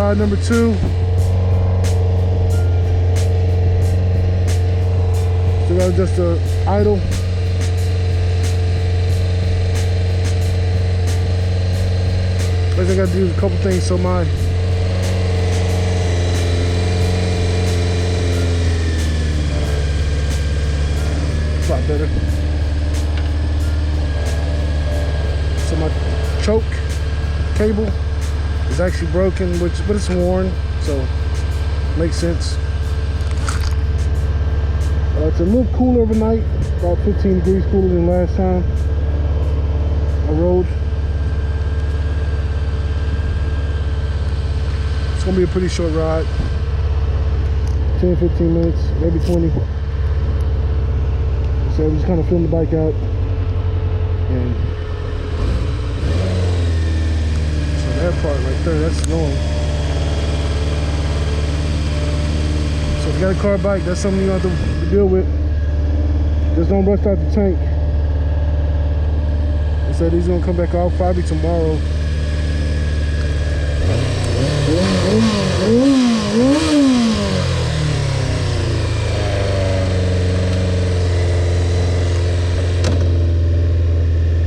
ride number 2. Still got just a idle. First I gotta do a couple things so my it's a lot better. So my choke cable is actually broken, but it's worn, so makes sense. It's a little cooler overnight, about 15 degrees cooler than last time I rode. It's gonna be a pretty short ride, 10-15 minutes, maybe 20. So I'm just kind of filling the bike out, and so that part right there, that's long. So if you got a car bike, that's something you have to deal with. Just don't rust out the tank. He said he's gonna come back off probably tomorrow.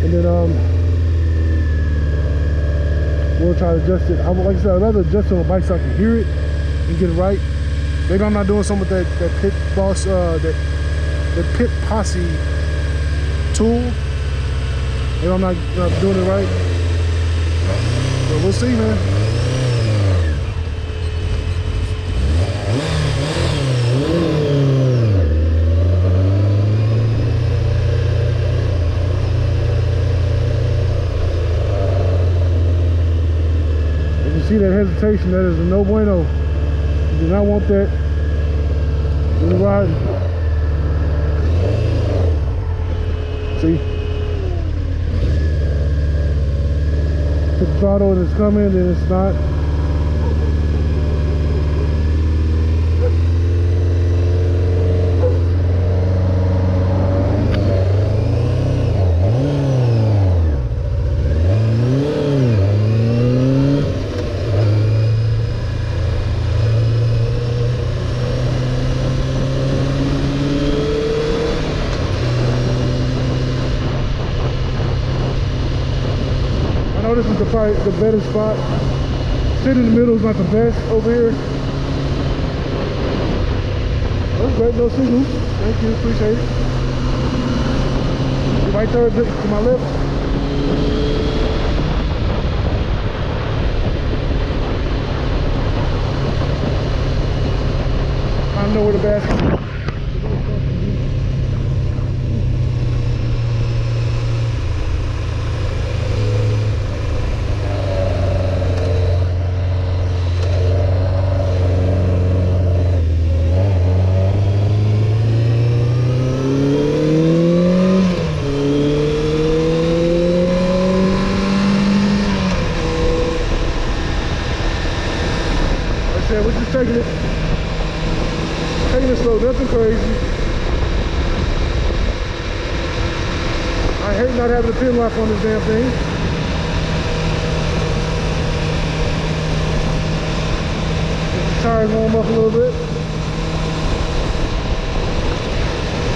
And then we'll try to adjust it. Like I said, I'd rather adjust it on a bike so I can hear it and get it right. Maybe I'm not doing something with that pit boss, that pit posse tool. Maybe I'm not doing it right. But we'll see, man. You can see that hesitation. That is a no bueno. You do not want that when you're riding. See? Put the throttle and it's coming, and it's not. This is probably the better spot. Sitting in the middle is not the best over here. That's great, no signals. Thank you, appreciate it. Right there to my left. I know where the basket is. We're just taking it slow, nothing crazy. I hate not having a pin lock on this damn thing. Get the tires warm up a little bit.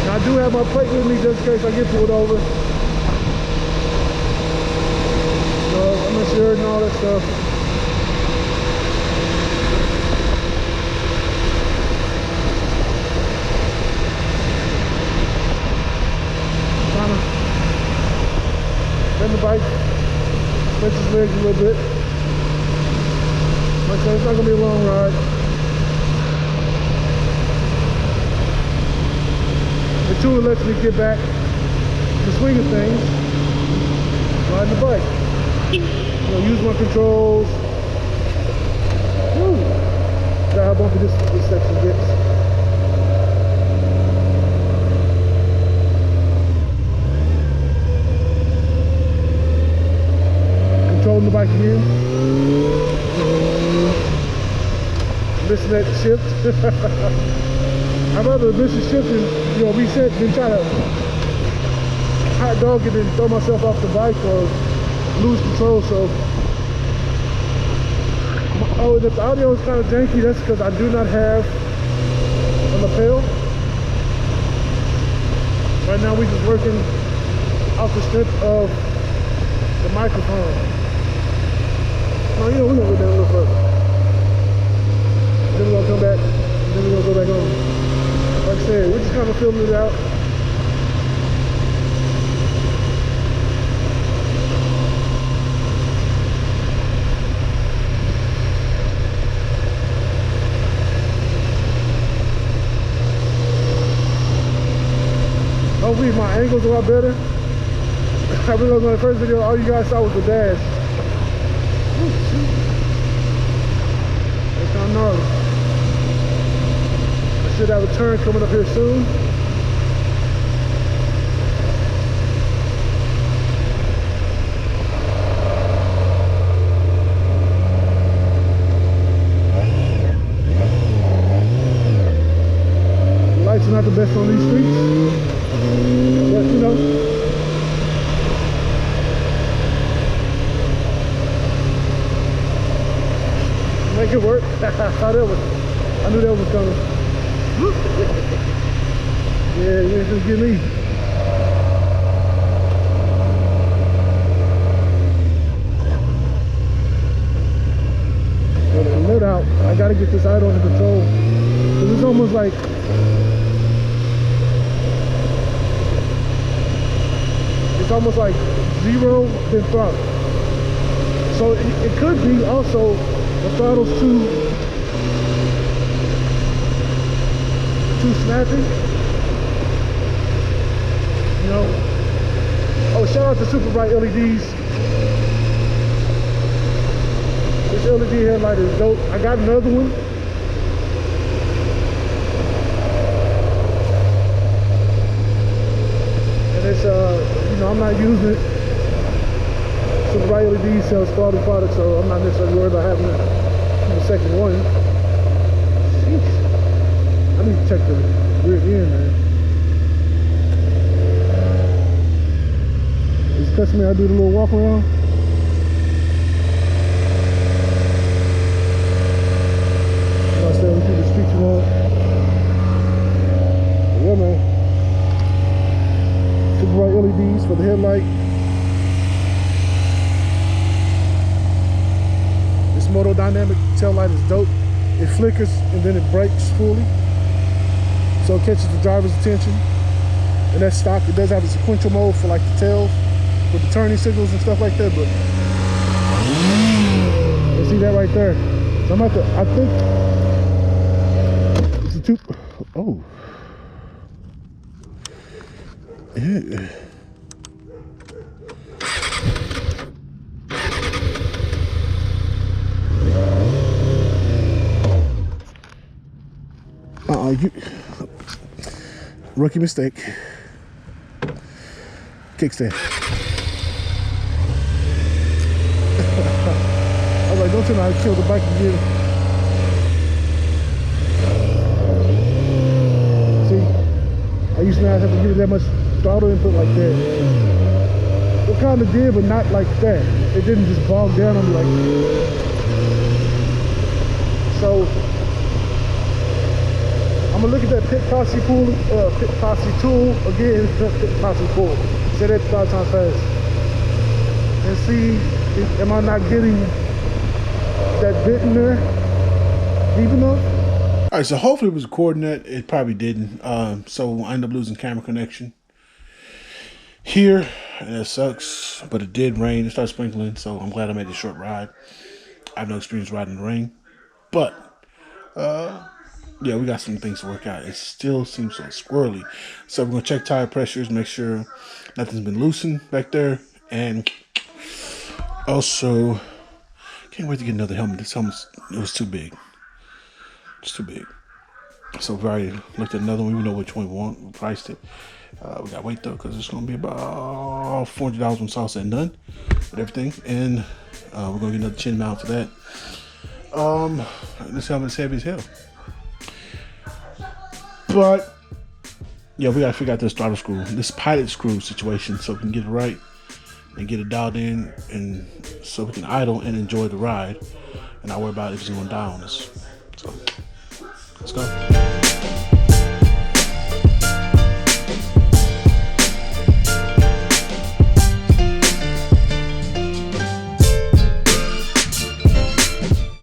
And I do have my plate with me just in case I get pulled over. So I'm insured and all that stuff. Bend the bike, stretch his legs a little bit. Like I said, it's not going to be a long ride. The tool lets me get back to the swing of things, riding the bike. Use my controls. Woo! Got how bumpy this section gets. Controlling the bike again. Missing that shift. I'd rather miss the shift and reset than try to hot dog it and throw myself off the bike or lose control. So Oh, if the audio is kind of janky, that's because I do not have a lapel. Right now we're just working off the strip of the microphone. No, you know, we're gonna go down a little further. Then we're gonna come back, then we're gonna go back on. Like I said, we're just kind of filming it out. Hopefully my angle's a lot better. I realized in the first video all you guys saw was the dash. Ooh, shoot. That's kind of gnarly. I should have a turn coming up here soon. The lights are not the best on these streets. But you know, make it work. I knew that was coming. Yeah, you ain't gonna get me. But no doubt, I gotta get this idle under control. Cause it's almost like zero then throttle. So it could be also the throttle's too snappy. You know. Oh, shout out to super bright LEDs. This LED headlight is dope. I got another one. And it's you know, I'm not using it. Super bright LED sells quality products, so I'm not necessarily worried about having the second one. Sheesh. I need to check the rear end, man. It's customary I do the little walk around. Like I said, we keep the streets rolling. Yeah, man. Super bright LEDs for the headlight. This moto dynamic tail light is dope. It flickers and then it brakes fully, so it catches the driver's attention. And that's stock. It does have a sequential mode for like the tails with the turning signals and stuff like that, but you see that right there. So I'm about to, I think it's a two. Oh. Yeah. You rookie mistake. Kickstand. I was like, don't tell me I killed the bike again. See, I used to not have to give it that much throttle input like that. It kind of did, but not like that. It didn't just bog down on me like that. So I'm gonna look at that pit posse tool again. Pit posse pool. Say that 5 times fast, and see am I not getting that bit in there deep enough? All right, so hopefully it was recording that. It probably didn't. So I ended up losing camera connection here, and it sucks. But it did rain. It started sprinkling, so I'm glad I made this short ride. I have no experience riding in the rain, but yeah, we got some things to work out. It still seems so squirrely. So we're going to check tire pressures, make sure nothing's been loosened back there. And also, can't wait to get another helmet. This helmet, it was too big. It's too big. So we've already looked at another one. We know which one we want. We priced it. We got to wait, though, because it's going to be about $400 when it's all said and done with everything. And we're going to get another chin mount for that. This helmet's heavy as hell. But yeah, we gotta figure out this throttle screw, this pilot screw situation, so we can get it right. and get it dialed in, and so we can idle and enjoy the ride and not worry about if it's going to die on us. So let's go.